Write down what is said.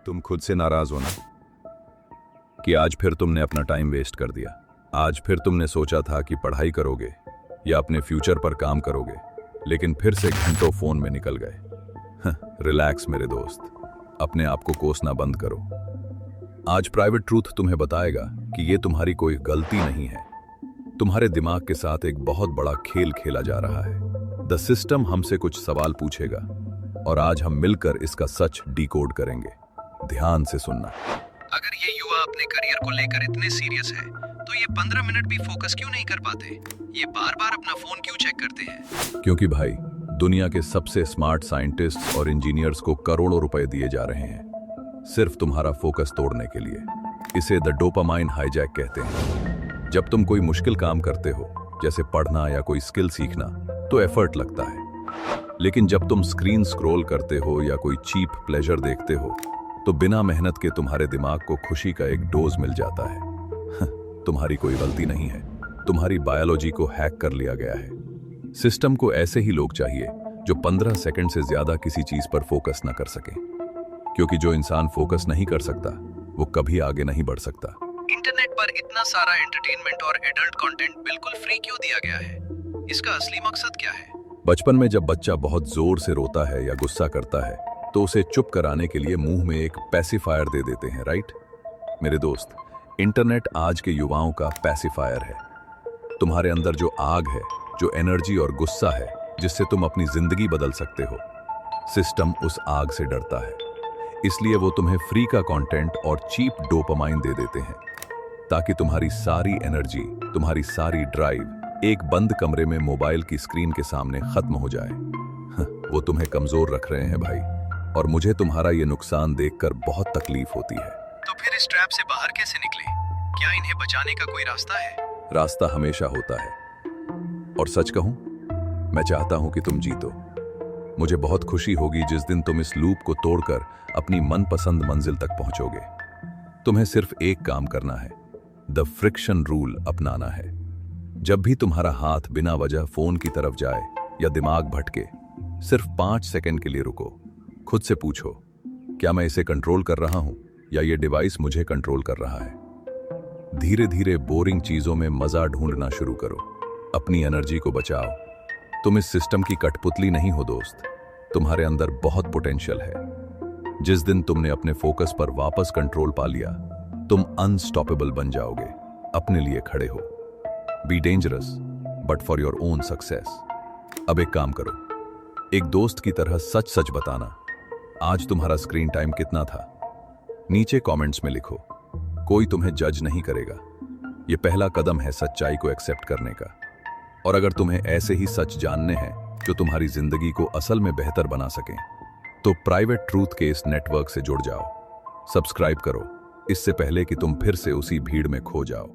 तुम खुद से नाराज हो ना कि आज फिर तुमने अपना टाइम वेस्ट कर दिया। आज फिर तुमने सोचा था कि पढ़ाई करोगे या अपने फ्यूचर पर काम करोगे, लेकिन फिर से घंटों फोन में निकल गए। रिलैक्स मेरे दोस्त, अपने आप को कोसना बंद करो। आज प्राइवेट ट्रूथ तुम्हें बताएगा कि ये तुम्हारी कोई गलती नहीं है। तुम्हारे दिमाग के साथ एक बहुत बड़ा खेल खेला जा रहा है। द सिस्टम हमसे कुछ सवाल पूछेगा और आज हम मिलकर इसका सच डिकोड करेंगे। ध्यान से सुनना। अगर ये युवा अपने करियर को लेकर इतने सीरियस है तो ये 15 मिनट भी फोकस क्यों नहीं कर पाते? ये बार बार अपना फोन क्यों चेक करते हैं? क्योंकि भाई, दुनिया के सबसे स्मार्ट साइंटिस्ट्स और इंजीनियर्स को करोड़ों रुपए दिए जा रहे हैं सिर्फ तुम्हारा फोकस तोड़ने के लिए। इसे द डोपामाइन हाईजैक कहते हैं। जब तुम कोई मुश्किल काम करते हो, जैसे पढ़ना या कोई स्किल सीखना, तो एफर्ट लगता है। लेकिन जब तुम स्क्रीन स्क्रॉल करते हो या कोई चीप प्लेजर देखते हो, तो बिना मेहनत के तुम्हारे दिमाग को खुशी का एक डोज मिल जाता है। तुम्हारी कोई गलती नहीं है, तुम्हारी बायोलॉजी को हैक कर लिया गया है। सिस्टम को ऐसे ही लोग चाहिए जो 15 सेकंड से ज्यादा किसी चीज पर फोकस ना कर सके, क्योंकि जो इंसान फोकस नहीं कर सकता वो कभी आगे नहीं बढ़ सकता। इंटरनेट पर इतना सारा एंटरटेनमेंट और एडल्ट कंटेंट बिल्कुल फ्री क्यों दिया गया है? इसका असली मकसद क्या है? बचपन में जब बच्चा बहुत जोर से रोता है या गुस्सा करता है, तो उसे चुप कराने के लिए मुंह में एक पैसिफायर दे देते हैं, राइट? मेरे दोस्त, इंटरनेट आज के युवाओं का पैसिफायर है। तुम्हारे अंदर जो आग है, जो एनर्जी और गुस्सा है, जिससे तुम अपनी जिंदगी बदल सकते हो, सिस्टम उस आग से डरता है। इसलिए वो तुम्हें फ्री का कंटेंट और चीप डोपामाइन दे देते हैं, ताकि तुम्हारी सारी एनर्जी, तुम्हारी सारी ड्राइव एक बंद कमरे में मोबाइल की स्क्रीन के सामने खत्म हो जाए। वो तुम्हें कमजोर रख रहे हैं भाई, और मुझे तुम्हारा ये नुकसान देखकर बहुत तकलीफ होती है। तो फिर इस ट्रैप से बाहर कैसे निकले? क्या इन्हें बचाने का कोई रास्ता है? रास्ता हमेशा होता है, और सच कहूं, मैं चाहता हूं कि तुम जीतो। मुझे बहुत खुशी होगी जिस दिन तुम इस लूप को तोड़कर अपनी मनपसंद मंजिल तक पहुंचोगे। तुम्हें सिर्फ एक काम करना है, द फ्रिक्शन रूल अपनाना है। जब भी तुम्हारा हाथ बिना वजह फोन की तरफ जाए या दिमाग भटके, सिर्फ 5 सेकंड के लिए रुको। खुद से पूछो, क्या मैं इसे कंट्रोल कर रहा हूं या ये डिवाइस मुझे कंट्रोल कर रहा है? धीरे धीरे बोरिंग चीजों में मजा ढूंढना शुरू करो। अपनी एनर्जी को बचाओ। तुम इस सिस्टम की कठपुतली नहीं हो दोस्त, तुम्हारे अंदर बहुत पोटेंशियल है। जिस दिन तुमने अपने फोकस पर वापस कंट्रोल पा लिया, तुम अनस्टॉपेबल बन जाओगे। अपने लिए खड़े हो। Be dangerous but for your own success. अब एक काम करो, एक दोस्त की तरह सच सच बताना, आज तुम्हारा स्क्रीन टाइम कितना था? नीचे कमेंट्स में लिखो। कोई तुम्हें जज नहीं करेगा। यह पहला कदम है सच्चाई को एक्सेप्ट करने का। और अगर तुम्हें ऐसे ही सच जानने हैं जो तुम्हारी जिंदगी को असल में बेहतर बना सकें, तो प्राइवेट ट्रूथ के इस नेटवर्क से जुड़ जाओ। सब्सक्राइब करो, इससे पहले कि तुम फिर से उसी भीड़ में खो जाओ।